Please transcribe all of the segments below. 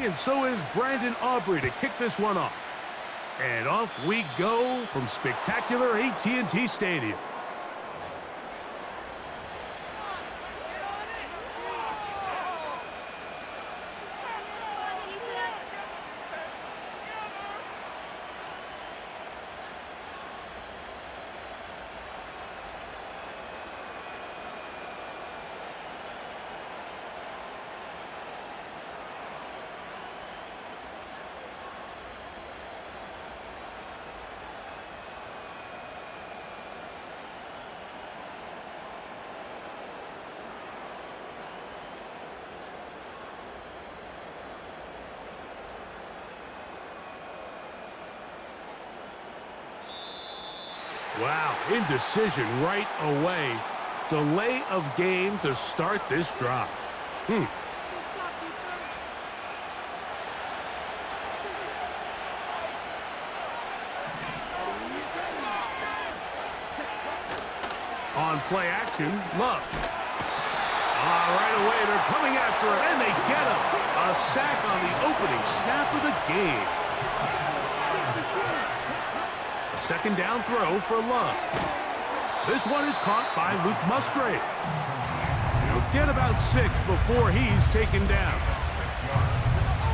And so is Brandon Aubrey to kick this one off. And off we go from spectacular AT&T Stadium. Wow, indecision right away. Delay of game to start this drive. On play action, Love. Right away, they're coming after it, and they get him. A sack on the opening snap of the game. Second down throw for Love. This one is caught by Luke Musgrave. He'll get about 6 before he's taken down.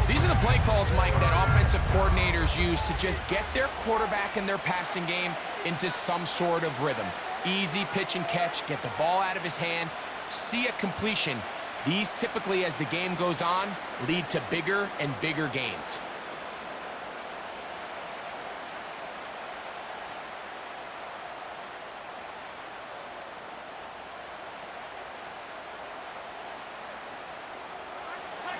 These are the play calls, Mike, that offensive coordinators use to just get their quarterback and their passing game into some sort of rhythm. Easy pitch and catch, get the ball out of his hand, see a completion. These typically, as the game goes on, lead to bigger and bigger gains.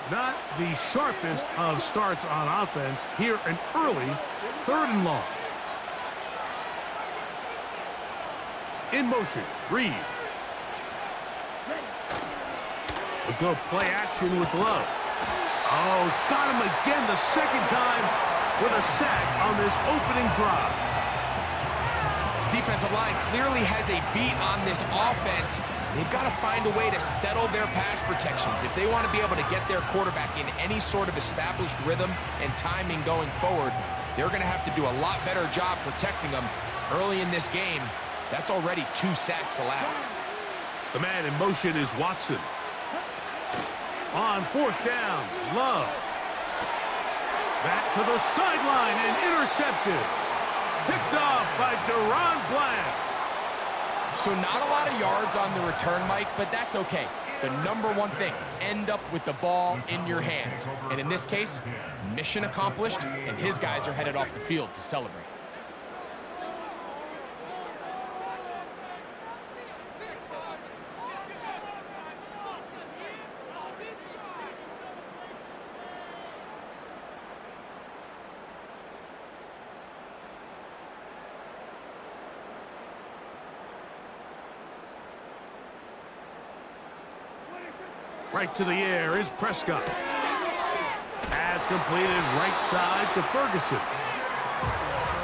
Not the sharpest of starts on offense. Here an early 3rd and long. In motion, Reed. A good play action with Love. Oh, got him again the second time with a sack on this opening drive. This defensive line clearly has a beat on this offense. They've got to find a way to settle their pass protections. If they want to be able to get their quarterback in any sort of established rhythm and timing going forward, they're going to have to do a lot better job protecting them early in this game. That's already 2 sacks allowed. The man in motion is Watson. On 4th down, Love. Back to the sideline and intercepted. Picked off by Deron Bland. So not a lot of yards on the return, Mike, but that's okay. The number one thing, end up with the ball in your hands. And in this case, mission accomplished, and his guys are headed off the field to celebrate. Right to the air is Prescott. Pass completed right side to Ferguson.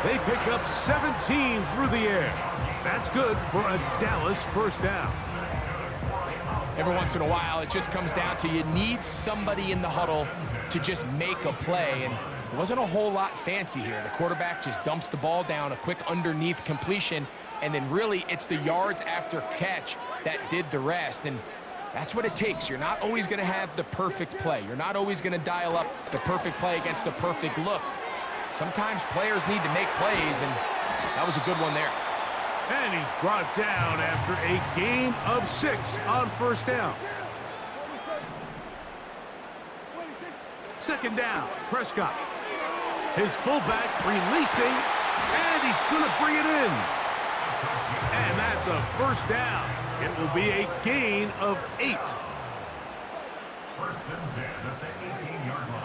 They pick up 17 through the air. That's good for a Dallas 1st down. Every once in a while, it just comes down to you need somebody in the huddle to just make a play. And it wasn't a whole lot fancy here. The quarterback just dumps the ball down, a quick underneath completion, and then really it's the yards after catch that did the rest. And that's what it takes. You're not always going to have the perfect play. You're not always going to dial up the perfect play against the perfect look. Sometimes players need to make plays, and that was a good one there. And he's brought down after a gain of 6 on 1st down. 2nd down, Prescott. His fullback releasing, and he's going to bring it in. And that's a 1st down. It will be a gain of 8.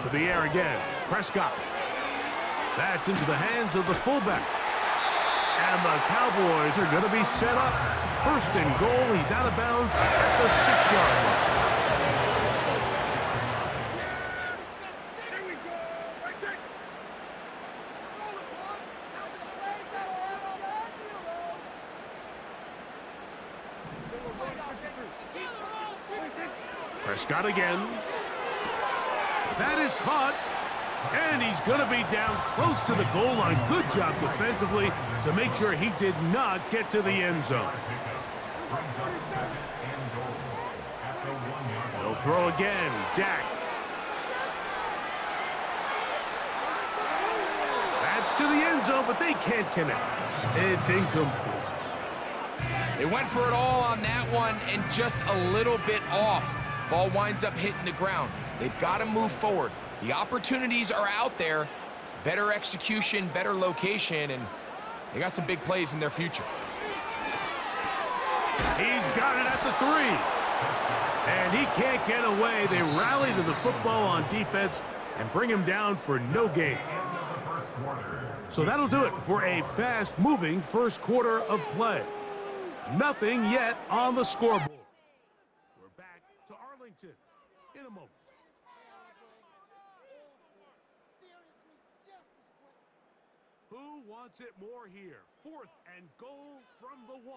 To the air again, Prescott. That's into the hands of the fullback. And the Cowboys are going to be set up. 1st and goal. He's out of bounds at the 6-yard line. Prescott again. That is caught. And he's going to be down close to the goal line. Good job defensively to make sure he did not get to the end zone. They'll throw again. Dak. That's to the end zone, but they can't connect. It's incomplete. They went for it all on that one and just a little bit off. Ball winds up hitting the ground. They've got to move forward. The opportunities are out there. Better execution, better location, and they got some big plays in their future. He's got it at the 3. And he can't get away. They rally to the football on defense and bring him down for no gain. So that'll do it for a fast-moving first quarter of play. Nothing yet on the scoreboard. We're back to Arlington in a moment. Who wants it more here? 4th and goal from the 1.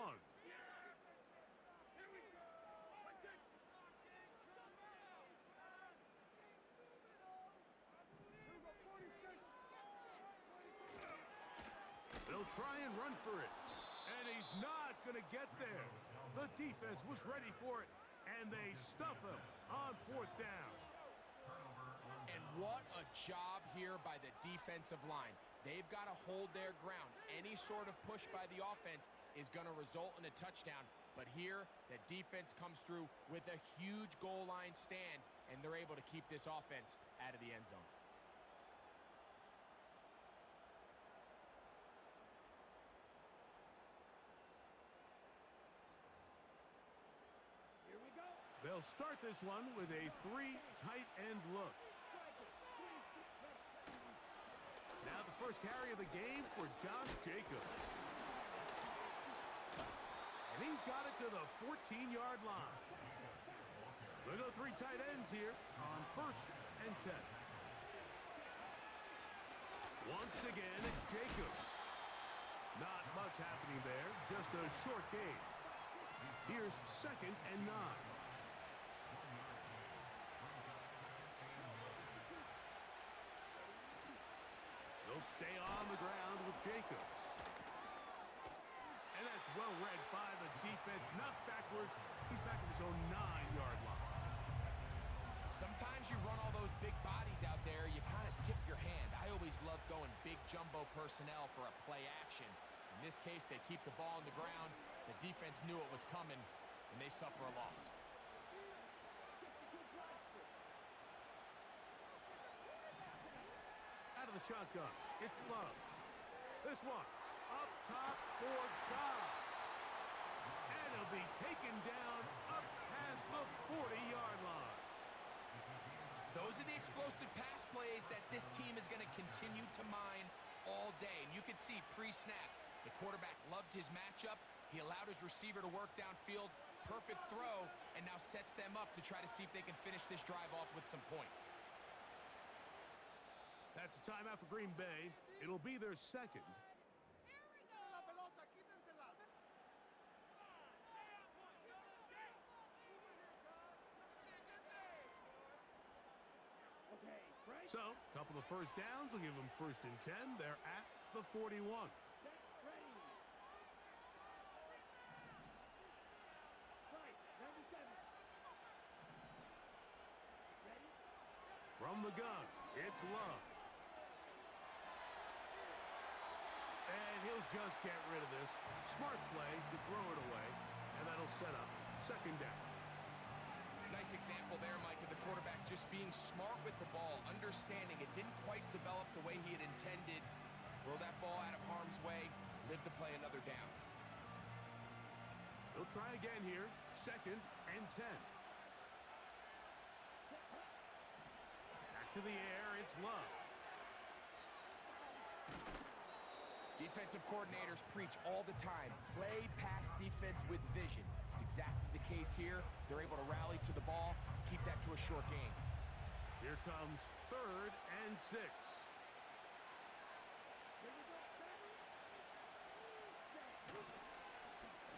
They'll try and run for it. And he's not going to get there. The defense was ready for it, and they stuff him on 4th down. And what a job here by the defensive line. They've got to hold their ground. Any sort of push by the offense is going to result in a touchdown. But here, the defense comes through with a huge goal line stand, and they're able to keep this offense out of the end zone. They'll start this one with a 3 tight end look. Now the first carry of the game for Josh Jacobs. And he's got it to the 14-yard line. Look at the 3 tight ends here on 1st and 10. Once again, Jacobs. Not much happening there, just a short gain. Here's 2nd and 9. They'll stay on the ground with Jacobs. And that's well read by the defense. Knocked backwards. He's back at his own 9-yard line. Sometimes you run all those big bodies out there, you kind of tip your hand. I always love going big jumbo personnel for a play action. In this case, they keep the ball on the ground. The defense knew it was coming, and they suffer a loss. Out of the shotgun, it's Love. This one, up top for Dobbs. And he'll be taken down up past the 40-yard line. Those are the explosive pass plays that this team is going to continue to mine all day. And you can see pre-snap, the quarterback loved his matchup. He allowed his receiver to work downfield. Perfect throw, and now sets them up to try to see if they can finish this drive off with some points. That's a timeout for Green Bay. It'll be their 2nd. So, a couple of first downs will give them 1st and 10. They're at the 41. From the gun, it's Love. And he'll just get rid of this. Smart play to throw it away, and that'll set up 2nd down. Nice example there, Mike, of the quarterback just being smart with the ball, understanding it didn't quite develop the way he had intended. Throw that ball out of harm's way, live to play another down. They'll try again here, 2nd and 10. Back to the air, it's Love. Defensive coordinators preach all the time, play pass defense with vision. It's exactly the case here. They're able to rally to the ball, keep that to a short gain. Here comes 3rd and 6.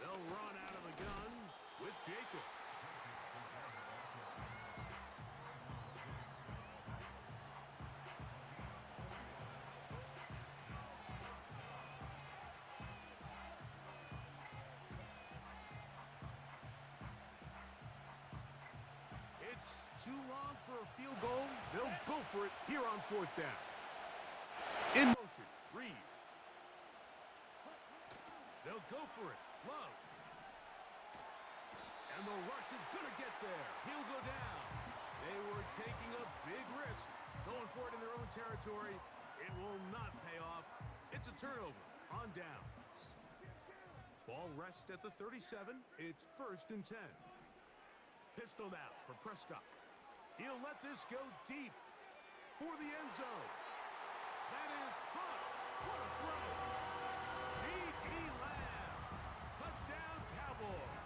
They'll run out of the gun with Jacobs. too long for a field goal. They'll go for it here on 4th down. In motion, Reed. They'll go for it. Love. And the rush is going to get there. He'll go down. They were taking a big risk, going for it in their own territory. It will not pay off. It's a turnover on downs. Ball rests at the 37. It's 1st and 10. Pistol now for Prescott. He'll let this go deep for the end zone. That is caught. What a throw. C.D. Lamb. Touchdown, Cowboys.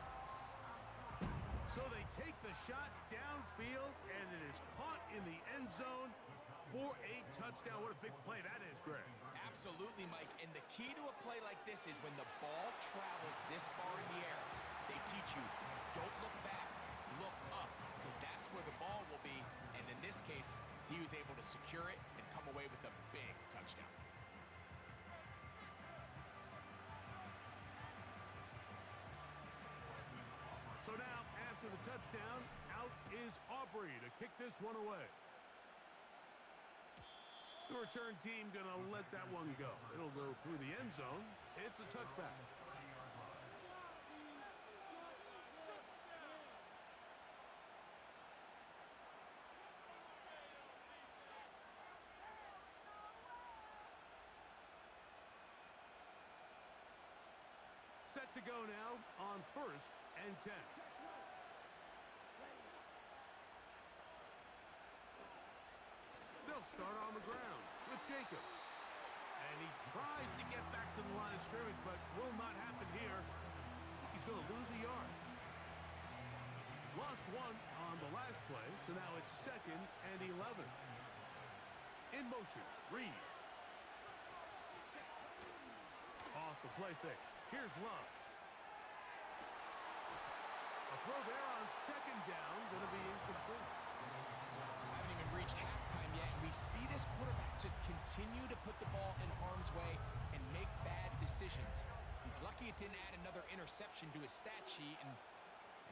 So they take the shot downfield, and it is caught in the end zone for a touchdown. What a big play that is, Greg. Absolutely, Mike. And the key to a play like this is when the ball travels this far in the air, they teach you, don't look back, look up, because that's where the ball will be. And in this case, he was able to secure it and come away with a big touchdown. So now, after the touchdown, out is Aubrey to kick this one away. The return team going to let that one go. It'll go through the end zone. It's a touchback. Set to go now on 1st and 10. They'll start on the ground with Jacobs. And he tries to get back to the line of scrimmage, but will not happen here. He's going to lose a yard. Lost one on the last play, so now it's 2nd and 11. In motion, Reed. Off the play fake. Here's Love. A throw there on 2nd down, going to be incomplete. Haven't even reached halftime yet, and we see this quarterback just continue to put the ball in harm's way and make bad decisions. He's lucky it didn't add another interception to his stat sheet, and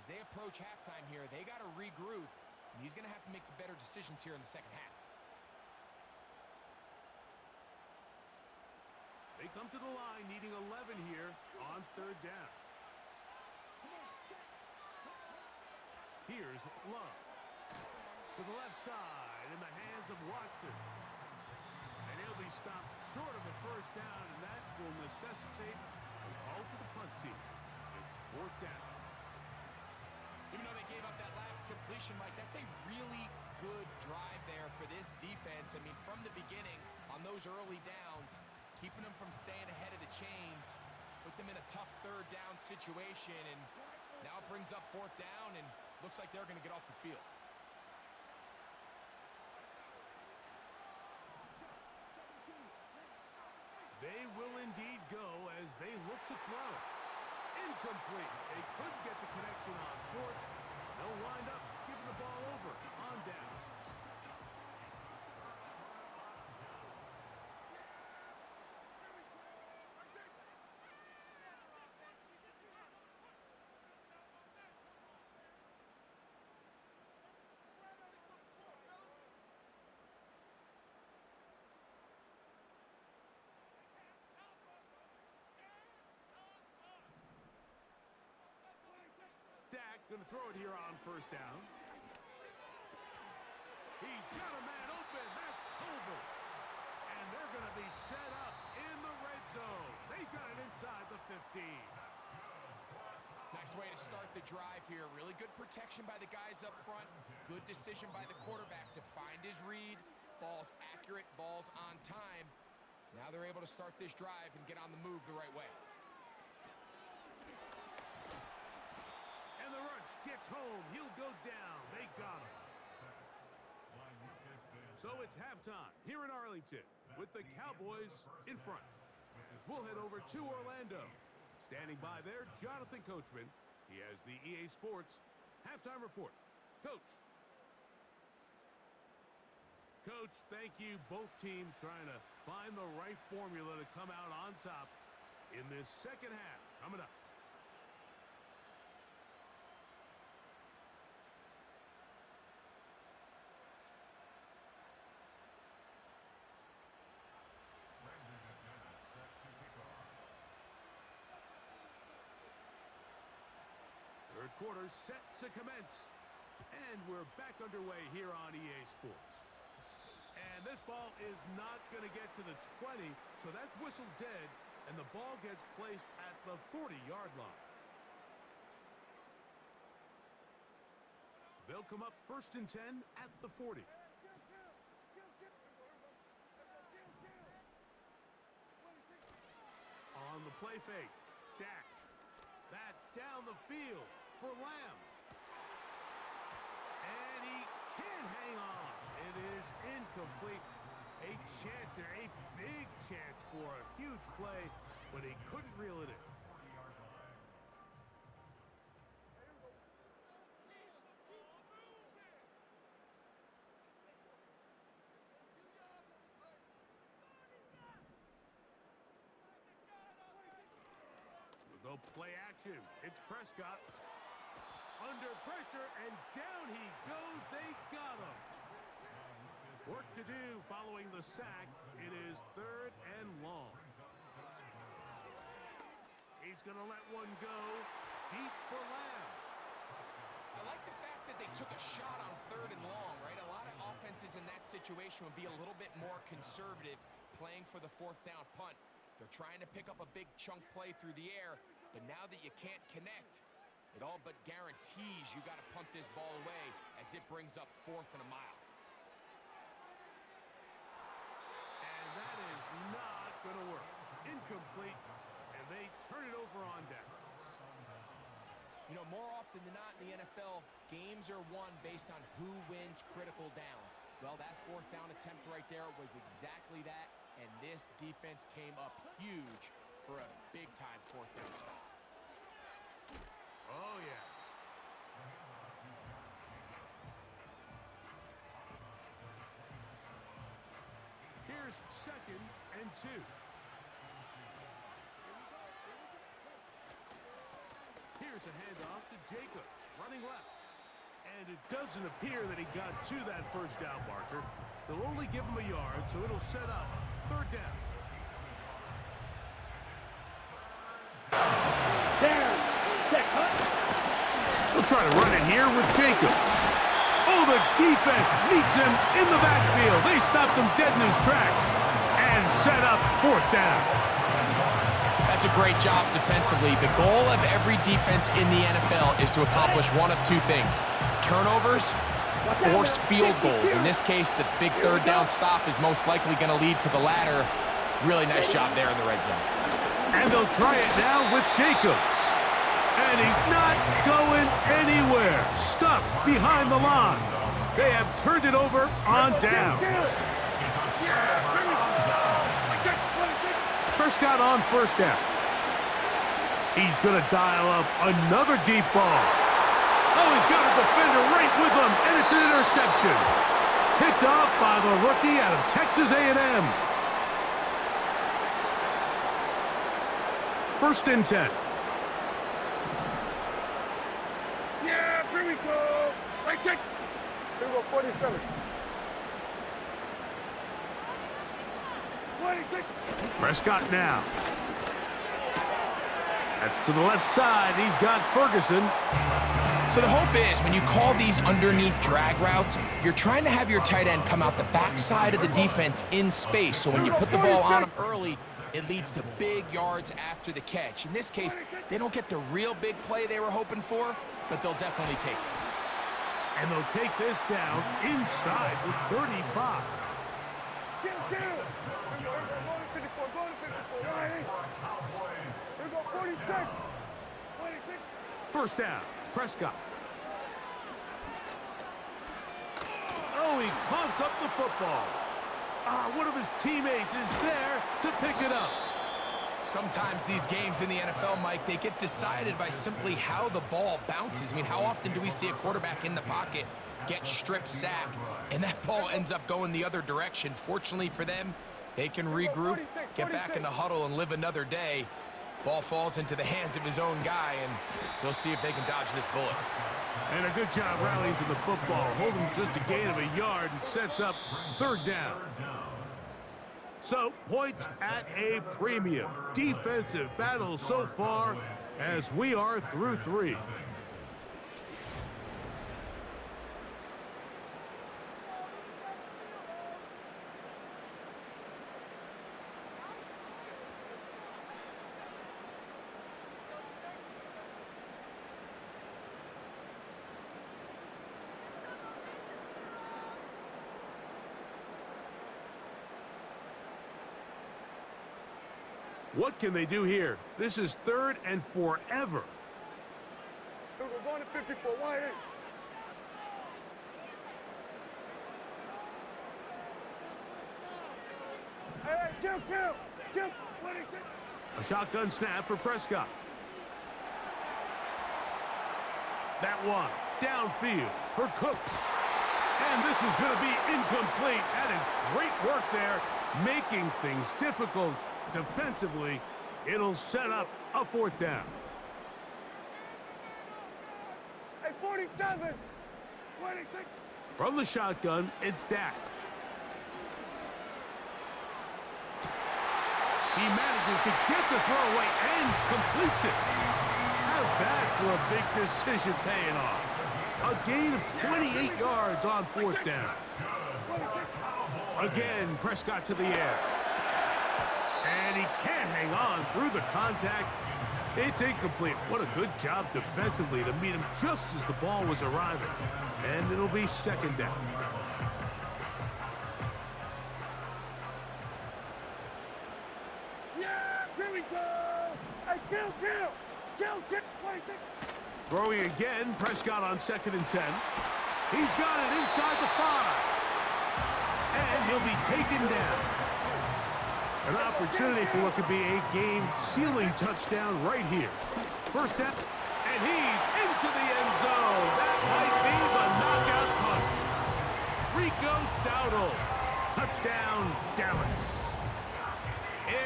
as they approach halftime here, they got to regroup, and he's going to have to make the better decisions here in the second half. They come to the line needing 11 here on 3rd down. Here's Love. To the left side in the hands of Watson. And he'll be stopped short of a 1st down, and that will necessitate a call to the punt team. It's 4th down. Even though they gave up that last completion, Mike, that's a really good drive there for this defense. I mean, from the beginning, on those early downs, keeping them from staying ahead of the chains, put them in a tough 3rd down situation, and now it brings up 4th down, and looks like they're going to get off the field. They will indeed go as they look to throw. Incomplete. They couldn't get the connection on 4th. They'll wind up giving the ball over on downs. Dak going to throw it here on 1st down. He's got a man open. That's Tolbert. And they're going to be set up in the red zone. They've got it inside the 15. Nice way to start the drive here. Really good protection by the guys up front. Good decision by the quarterback to find his read. Ball's accurate, ball's on time. Now they're able to start this drive and get on the move the right way. And the rush gets home. He'll go down. They got him. So it's halftime here in Arlington with the Cowboys in front. As we'll head over to Orlando. Standing by there, Jonathan Coachman. He has the EA Sports halftime report. Coach. Coach, thank you. Both teams trying to find the right formula to come out on top in this second half. Coming up. Third quarter set to commence. And we're back underway here on EA Sports. And this ball is not going to get to the 20, so that's whistled dead, and the ball gets placed at the 40-yard line. They'll come up 1st and 10 at the 40. On the play fake, Dak. That's down the field for Lamb. And he can't hang on. It is incomplete. A chance there, a big chance for a huge play, but he couldn't reel it in. We'll go play action. It's Prescott. Under pressure, and down he goes. They got him. Work to do following the sack. It is 3rd and long. He's going to let one go deep for Lamb. I like the fact that they took a shot on 3rd and long, right? A lot of offenses in that situation would be a little bit more conservative playing for the 4th down punt. They're trying to pick up a big chunk play through the air, but now that you can't connect, it all but guarantees you got to punt this ball away as it brings up 4th and a mile. And that is not going to work. Incomplete, and they turn it over on downs. You know, more often than not in the NFL, games are won based on who wins critical downs. Well, that 4th down attempt right there was exactly that, and this defense came up huge for a big-time 4th down stop. Oh, yeah. Here's 2nd and 2. Here's a handoff to Jacobs, running left. And it doesn't appear that he got to that 1st down marker. They'll only give him a yard, so it'll set up 3rd down. They'll try to run it here with Jacobs. Oh, the defense meets him in the backfield. They stopped him dead in his tracks and set up 4th down. That's a great job defensively. The goal of every defense in the NFL is to accomplish one of 2 things: turnovers, force field goals. In this case, the big 3rd down stop is most likely going to lead to the latter. Really nice job there in the red zone. And they'll try it now with Jacobs. And he's not going anywhere. Stuffed behind the line. They have turned it over on downs. Prescott on 1st down. He's going to dial up another deep ball. Oh, he's got a defender right with him, and it's an interception. Picked off by the rookie out of Texas A&M. 1st and 10. Yeah, here we go. Right check. Here we go, 47. 26. Prescott now. That's to the left side. He's got Ferguson. So the hope is when you call these underneath drag routes, you're trying to have your tight end come out the backside of the defense in space. So when you put the ball on him early, it leads to big yards after the catch. In this case, they don't get the real big play they were hoping for, but they'll definitely take it. And they'll take this down inside the 35. Here we go, 46. 1st down, Prescott. Oh, he coughs up the football. One of his teammates is there to pick it up. Sometimes these games in the NFL, Mike, they get decided by simply how the ball bounces. I mean, how often do we see a quarterback in the pocket get strip sacked, and that ball ends up going the other direction? Fortunately for them, they can regroup, get back in the huddle, and live another day. Ball falls into the hands of his own guy, and they'll see if they can dodge this bullet. And a good job rallying to the football, holding just a gain of a yard and sets up 3rd down. So, points at a premium. Defensive battle so far as we are through 3. What can they do here? This is 3rd and forever. We're going to 54 wide. Hey, kill. 26. A shotgun snap for Prescott. That one downfield for Cooks. And this is going to be incomplete. That is great work there, making things difficult defensively. It'll set up a 4th down. Hey, 47. 26. From the shotgun, it's Dak. He manages to get the throw away and completes it. How's that for a big decision paying off? A gain of 28 yards on 4th down. Again, Prescott to the air. And he can't hang on through the contact. It's incomplete. What a good job defensively to meet him just as the ball was arriving. And it'll be 2nd down. Yeah, here we go. Hey, kill. 26. Throwing again, Prescott on 2nd and 10. He's got it inside the 5. And he'll be taken down. An opportunity for what could be a game-sealing touchdown right here. 1st down, and he's into the end zone. That might be the knockout punch. Rico Dowdle. Touchdown, Dallas.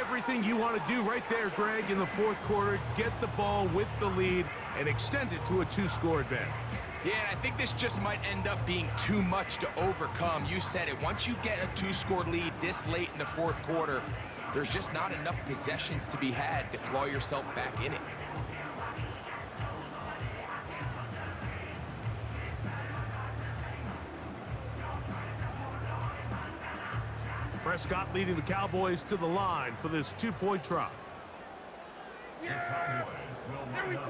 Everything you want to do right there, Greg, in the 4th quarter. Get the ball with the lead and extend it to a 2-score advantage. Yeah, and I think this just might end up being too much to overcome. You said it. Once you get a 2-score lead this late in the 4th quarter, there's just not enough possessions to be had to claw yourself back in it. Prescott leading the Cowboys to the line for this 2-point try. Yeah, here we go.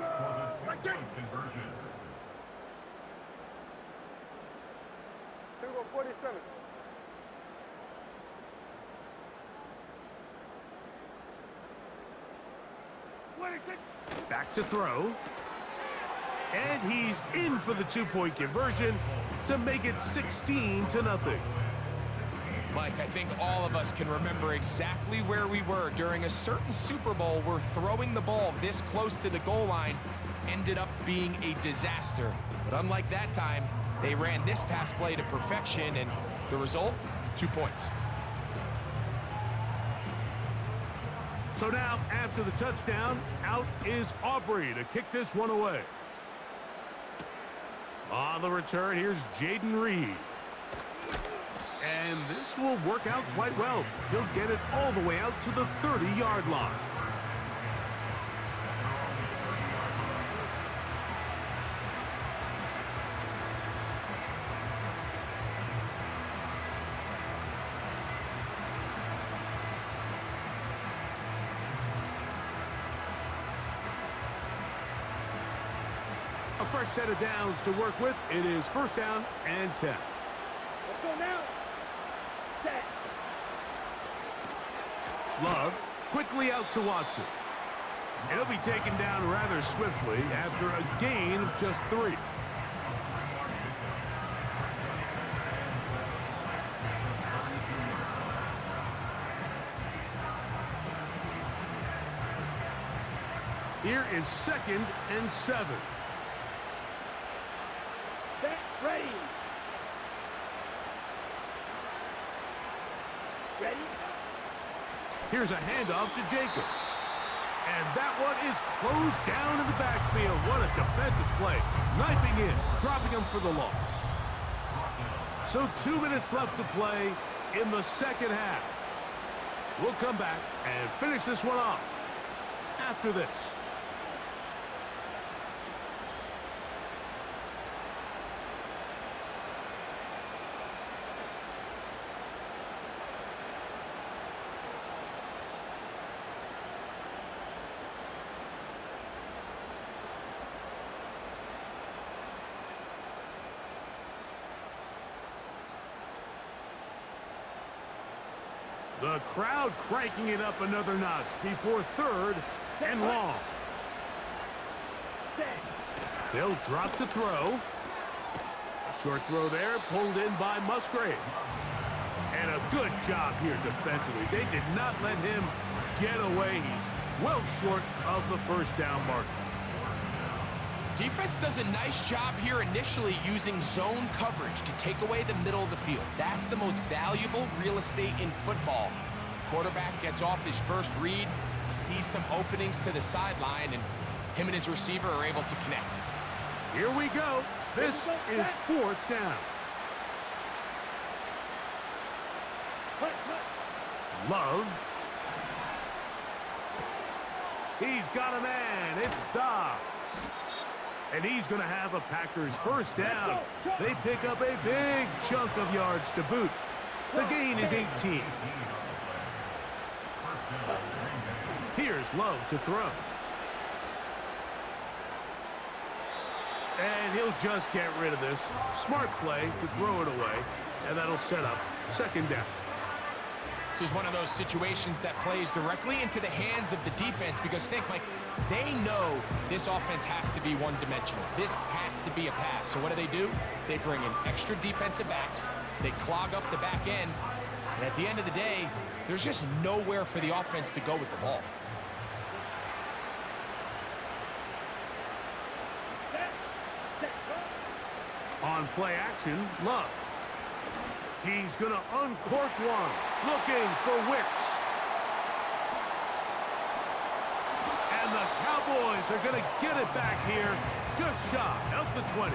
Like that. Here we go, 47. Back to throw. And he's in for the 2-point conversion to make it 16-0. Mike, I think all of us can remember exactly where we were during a certain Super Bowl where throwing the ball this close to the goal line ended up being a disaster. But unlike that time, they ran this pass play to perfection, and the result, 2 points. So now, after the touchdown, out is Aubrey to kick this one away. On the return, here's Jaden Reed. And this will work out quite well. He'll get it all the way out to the 30-yard line. A fresh set of downs to work with. It is 1st down and 10. Let's go now. Set. Love quickly out to Watson. He'll be taken down rather swiftly after a gain of just 3. Here is 2nd and 7. Set. Ready. Ready. Here's a handoff to Jacobs. And that one is closed down in the backfield. What a defensive play. Knifing in, dropping him for the loss. So 2 minutes left to play in the 2nd half. We'll come back and finish this one off after this. The crowd cranking it up another notch before 3rd and long. They'll drop to throw. A short throw there, pulled in by Musgrave. And a good job here defensively. They did not let him get away. He's well short of the first down marker. Defense does a nice job here initially using zone coverage to take away the middle of the field. That's the most valuable real estate in football. Quarterback gets off his first read, sees some openings to the sideline, and him and his receiver are able to connect. Here we go. This is 4th down. Love. He's got a man. It's Dobbs. And he's going to have a Packers first down. They pick up a big chunk of yards to boot. The gain is 18. Here's Love to throw. And he'll just get rid of this. Smart play to throw it away. And that'll set up 2nd down. This is one of those situations that plays directly into the hands of the defense because think, Mike, they know this offense has to be one-dimensional. This has to be a pass. So what do? They bring in extra defensive backs. They clog up the back end. And at the end of the day, there's just nowhere for the offense to go with the ball. On play action, Love. He's going to uncork one. Looking for Wicks. And the Cowboys are going to get it back here just shy of the 20.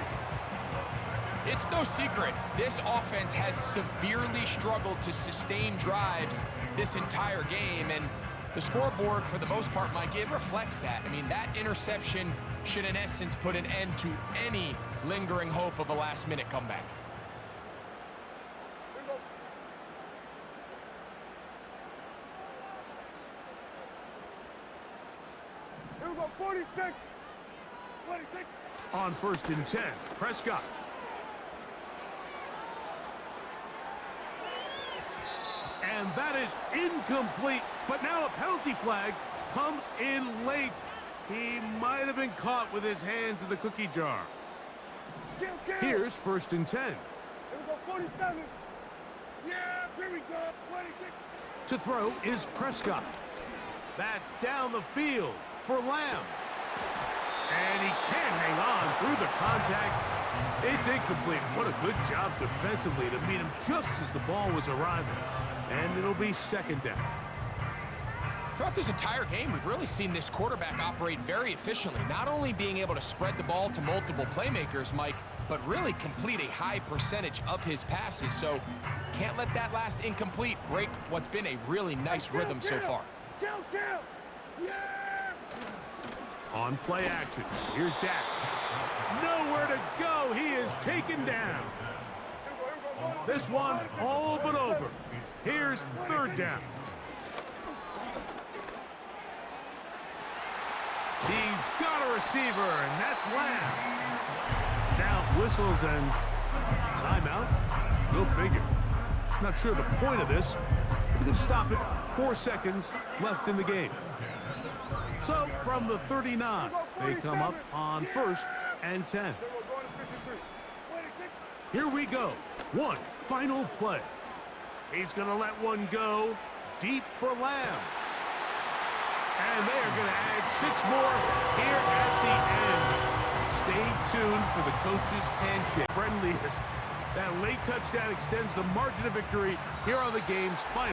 It's no secret, this offense has severely struggled to sustain drives this entire game, and the scoreboard, for the most part, Mike, it reflects that. I mean, that interception should, in essence, put an end to any lingering hope of a last-minute comeback. Here we go, 46. 26. On 1st and 10, Prescott. And that is incomplete. But now a penalty flag comes in late. He might have been caught with his hands in the cookie jar. Here's 1st and 10. Here we go, 47. Yeah, here we go, 26. To throw is Prescott. That's down the field for Lamb. And he can't hang on through the contact. It's incomplete. What a good job defensively to meet him just as the ball was arriving. And it'll be 2nd down. Throughout this entire game, we've really seen this quarterback operate very efficiently, not only being able to spread the ball to multiple playmakers, Mike, but really complete a high percentage of his passes. So can't let that last incomplete break what's been a really nice rhythm so far. Kill. Yeah! On play action, here's Dak. Nowhere to go. He is taken down. This one all but over. Here's 3rd down. He's got a receiver, and that's Lamb. Now whistles and timeout. Go figure. Not sure the point of this. We can stop it. 4 seconds left in the game. So from the 39, they come up on 1st and 10. Here we go. One final play. He's going to let one go deep for Lamb. And they are going to add 6 more here at the end. Stay tuned for the coach's handshake. Friendliest. That late touchdown extends the margin of victory here on the game's final.